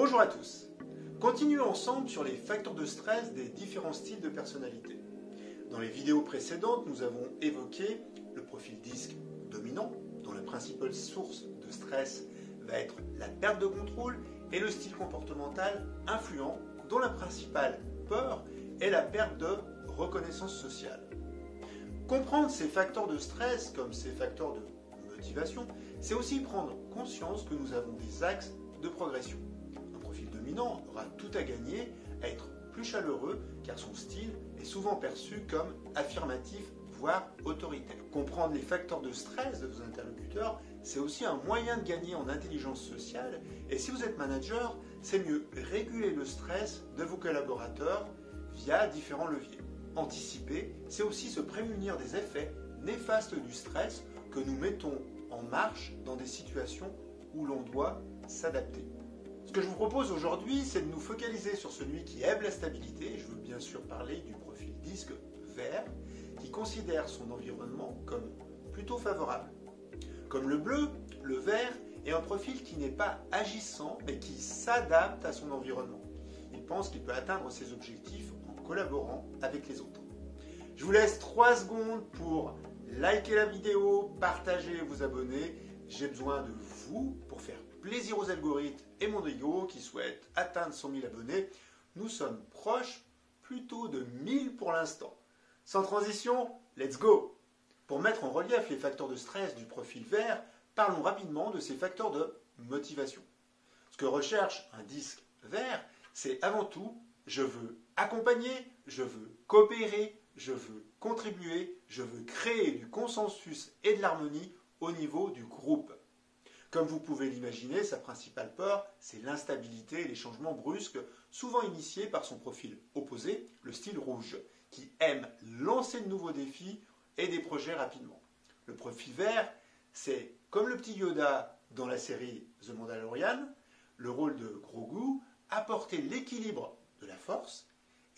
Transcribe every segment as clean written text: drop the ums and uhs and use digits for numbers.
Bonjour à tous. Continuons ensemble sur les facteurs de stress des différents styles de personnalité. Dans les vidéos précédentes, nous avons évoqué le profil disque dominant, dont la principale source de stress va être la perte de contrôle, et le style comportemental influent, dont la principale peur est la perte de reconnaissance sociale. Comprendre ces facteurs de stress comme ces facteurs de motivation, c'est aussi prendre conscience que nous avons des axes de progression. Un profil dominant aura tout à gagner à être plus chaleureux car son style est souvent perçu comme affirmatif, voire autoritaire. Comprendre les facteurs de stress de vos interlocuteurs, c'est aussi un moyen de gagner en intelligence sociale, et si vous êtes manager, c'est mieux réguler le stress de vos collaborateurs via différents leviers. Anticiper, c'est aussi se prémunir des effets néfastes du stress que nous mettons en marche dans des situations où l'on doit s'adapter. Ce que je vous propose aujourd'hui, c'est de nous focaliser sur celui qui aime la stabilité. Je veux bien sûr parler du profil disque vert, qui considère son environnement comme plutôt favorable. Comme le bleu, le vert est un profil qui n'est pas agissant, mais qui s'adapte à son environnement. Il pense qu'il peut atteindre ses objectifs en collaborant avec les autres. Je vous laisse 3 secondes pour liker la vidéo, partager et vous abonner. J'ai besoin de vous pour faire plaisir aux algorithmes et mon ego qui souhaite atteindre 100 000 abonnés. Nous sommes proches plutôt de 1000 pour l'instant. Sans transition, let's go! Pour mettre en relief les facteurs de stress du profil vert, parlons rapidement de ces facteurs de motivation. Ce que recherche un disque vert, c'est avant tout « je veux accompagner, je veux coopérer, je veux contribuer, je veux créer du consensus et de l'harmonie au niveau du groupe ». Comme vous pouvez l'imaginer, sa principale peur, c'est l'instabilité et les changements brusques, souvent initiés par son profil opposé, le style rouge, qui aime lancer de nouveaux défis et des projets rapidement. Le profil vert, c'est comme le petit Yoda dans la série The Mandalorian, le rôle de Grogu, apporter l'équilibre de la force,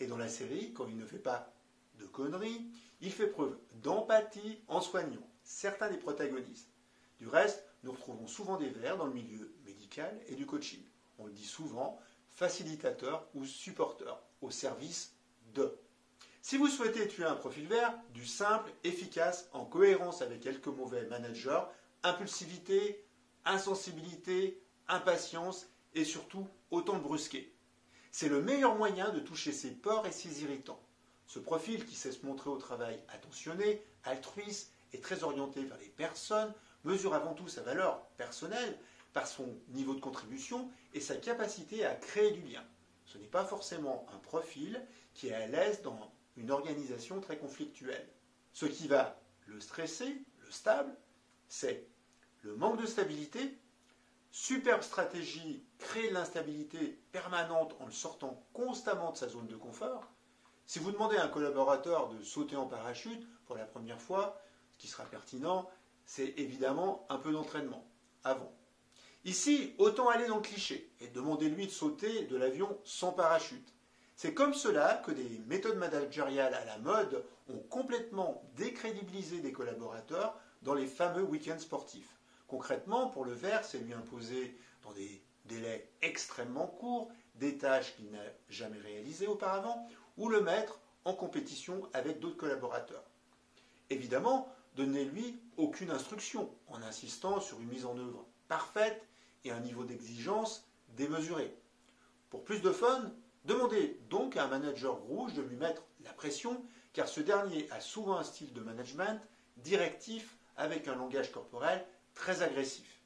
et dans la série, quand il ne fait pas de conneries, il fait preuve d'empathie en soignant certains des protagonistes. Du reste, nous retrouvons souvent des verts dans le milieu médical et du coaching. On le dit souvent, facilitateur ou supporteur, au service de. Si vous souhaitez tuer un profil vert, du simple, efficace, en cohérence avec quelques mauvais managers, impulsivité, insensibilité, impatience et surtout autant de brusquer. C'est le meilleur moyen de toucher ses peurs et ses irritants. Ce profil qui sait se montrer au travail attentionné, altruiste et très orienté vers les personnes, mesure avant tout sa valeur personnelle par son niveau de contribution et sa capacité à créer du lien. Ce n'est pas forcément un profil qui est à l'aise dans une organisation très conflictuelle. Ce qui va le stresser, le stable, c'est le manque de stabilité, superbe stratégie, créer de l'instabilité permanente en le sortant constamment de sa zone de confort. Si vous demandez à un collaborateur de sauter en parachute pour la première fois, ce qui sera pertinent, c'est évidemment un peu d'entraînement avant. Ici, autant aller dans le cliché et demander-lui de sauter de l'avion sans parachute. C'est comme cela que des méthodes managériales à la mode ont complètement décrédibilisé des collaborateurs dans les fameux week-ends sportifs. Concrètement, pour le vert, c'est lui imposer dans des délais extrêmement courts des tâches qu'il n'a jamais réalisées auparavant ou le mettre en compétition avec d'autres collaborateurs. Évidemment, donnez-lui aucune instruction en insistant sur une mise en œuvre parfaite et un niveau d'exigence démesuré. Pour plus de fun, demandez donc à un manager rouge de lui mettre la pression car ce dernier a souvent un style de management directif avec un langage corporel très agressif.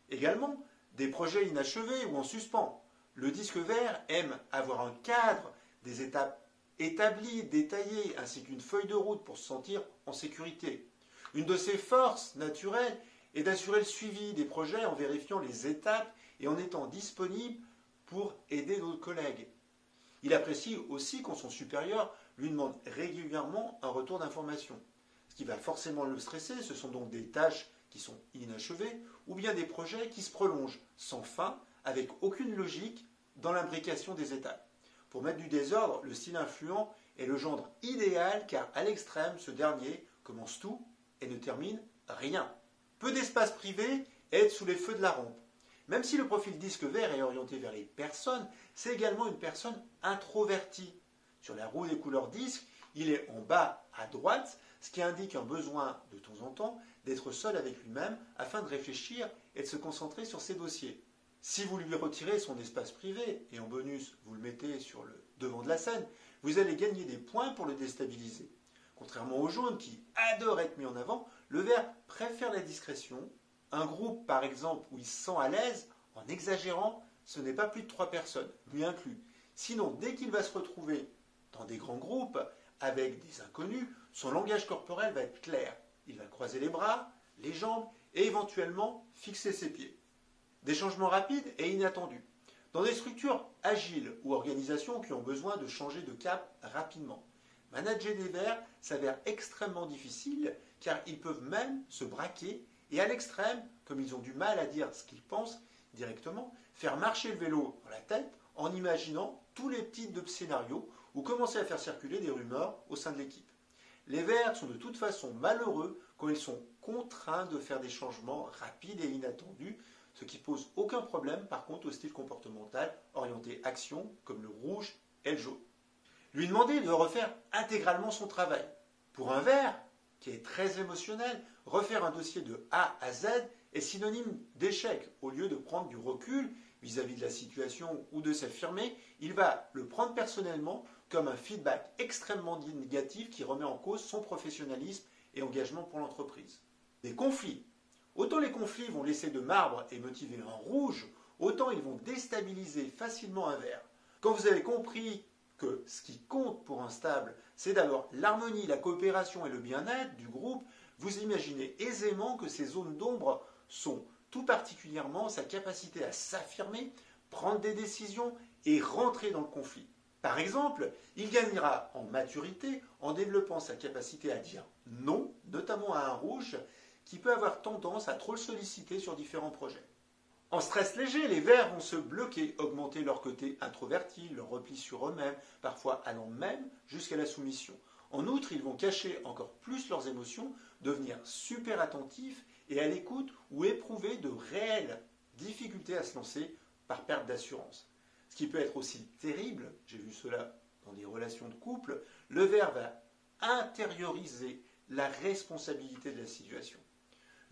Également, des projets inachevés ou en suspens. Le disque vert aime avoir un cadre, des étapes établies, détaillées, ainsi qu'une feuille de route pour se sentir en sécurité. Une de ses forces naturelles est d'assurer le suivi des projets en vérifiant les étapes et en étant disponible pour aider d'autres collègues. Il apprécie aussi quand son supérieur lui demande régulièrement un retour d'information. Ce qui va forcément le stresser, ce sont donc des tâches qui sont inachevées ou bien des projets qui se prolongent sans fin avec aucune logique dans l'imbrication des étapes. Pour mettre du désordre, le style influent est le gendre idéal car à l'extrême, ce dernier commence tout et ne termine rien. Peu d'espace privé et être sous les feux de la rampe. Même si le profil disque vert est orienté vers les personnes, c'est également une personne introvertie. Sur la roue des couleurs disque, il est en bas à droite, ce qui indique un besoin de temps en temps d'être seul avec lui-même afin de réfléchir et de se concentrer sur ses dossiers. Si vous lui retirez son espace privé et en bonus vous le mettez sur le devant de la scène, vous allez gagner des points pour le déstabiliser. Contrairement au jaune qui adore être mis en avant, le vert préfère la discrétion. Un groupe par exemple où il se sent à l'aise, en exagérant, ce n'est pas plus de 3 personnes, lui inclus. Sinon, dès qu'il va se retrouver dans des grands groupes, avec des inconnus, son langage corporel va être clair. Il va croiser les bras, les jambes et éventuellement fixer ses pieds. Des changements rapides et inattendus. Dans des structures agiles ou organisations qui ont besoin de changer de cap rapidement, manager des verts s'avère extrêmement difficile car ils peuvent même se braquer et à l'extrême, comme ils ont du mal à dire ce qu'ils pensent directement, faire marcher le vélo dans la tête en imaginant tous les types de scénarios ou commencer à faire circuler des rumeurs au sein de l'équipe. Les verts sont de toute façon malheureux quand ils sont contraints de faire des changements rapides et inattendus, ce qui pose aucun problème par contre au style comportemental orienté action comme le rouge et le jaune. Lui demander de refaire intégralement son travail. Pour un vert, qui est très émotionnel, refaire un dossier de A à Z est synonyme d'échec. Au lieu de prendre du recul vis-à-vis de la situation ou de s'affirmer, il va le prendre personnellement comme un feedback extrêmement négatif qui remet en cause son professionnalisme et engagement pour l'entreprise. Des conflits. Autant les conflits vont laisser de marbre et motiver un rouge, autant ils vont déstabiliser facilement un vert. Quand vous avez compris que ce qui compte pour un stable, c'est d'abord l'harmonie, la coopération et le bien-être du groupe, vous imaginez aisément que ces zones d'ombre sont tout particulièrement sa capacité à s'affirmer, prendre des décisions et rentrer dans le conflit. Par exemple, il gagnera en maturité en développant sa capacité à dire non, notamment à un rouge qui peut avoir tendance à trop le solliciter sur différents projets. En stress léger, les verts vont se bloquer, augmenter leur côté introverti, leur repli sur eux-mêmes, parfois allant même jusqu'à la soumission. En outre, ils vont cacher encore plus leurs émotions, devenir super attentifs et à l'écoute ou éprouver de réelles difficultés à se lancer par perte d'assurance. Ce qui peut être aussi terrible, j'ai vu cela dans des relations de couple, le vert va intérioriser la responsabilité de la situation.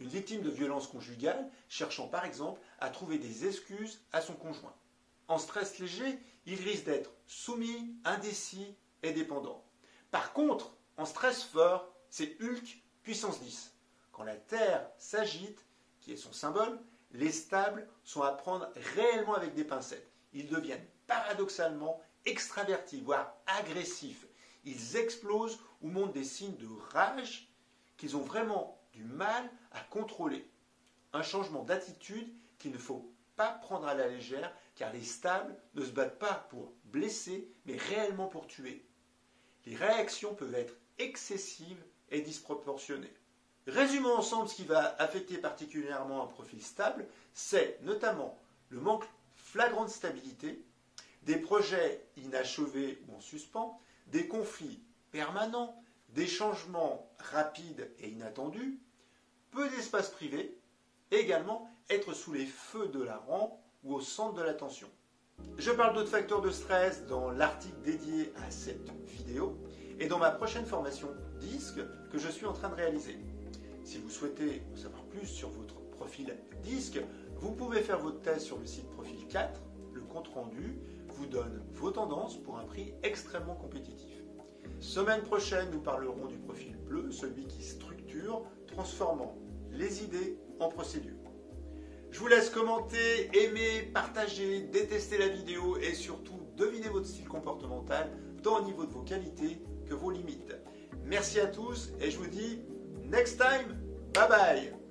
Une victime de violence conjugale cherchant par exemple à trouver des excuses à son conjoint. En stress léger, il risque d'être soumis, indécis et dépendant. Par contre, en stress fort, c'est Hulk puissance 10. Quand la Terre s'agite, qui est son symbole, les stables sont à prendre réellement avec des pincettes. Ils deviennent paradoxalement extravertis, voire agressifs. Ils explosent ou montrent des signes de rage qu'ils ont vraiment du mal à contrôler. Un changement d'attitude qu'il ne faut pas prendre à la légère, car les stables ne se battent pas pour blesser, mais réellement pour tuer. Les réactions peuvent être excessives et disproportionnées. Résumons ensemble ce qui va affecter particulièrement un profil stable, c'est notamment le manque flagrant de stabilité, des projets inachevés ou en suspens, des conflits permanents, des changements rapides et inattendus, peu d'espace privé, et également être sous les feux de la rampe ou au centre de l'attention. Je parle d'autres facteurs de stress dans l'article dédié à cette vidéo et dans ma prochaine formation DISC que je suis en train de réaliser. Si vous souhaitez en savoir plus sur votre profil DISC, vous pouvez faire votre test sur le site Profil 4. Le compte-rendu vous donne vos tendances pour un prix extrêmement compétitif. Semaine prochaine, nous parlerons du profil bleu, celui qui structure, transformant les idées en procédures. Je vous laisse commenter, aimer, partager, détester la vidéo et surtout deviner votre style comportemental tant au niveau de vos qualités que vos limites. Merci à tous et je vous dis next time, bye bye.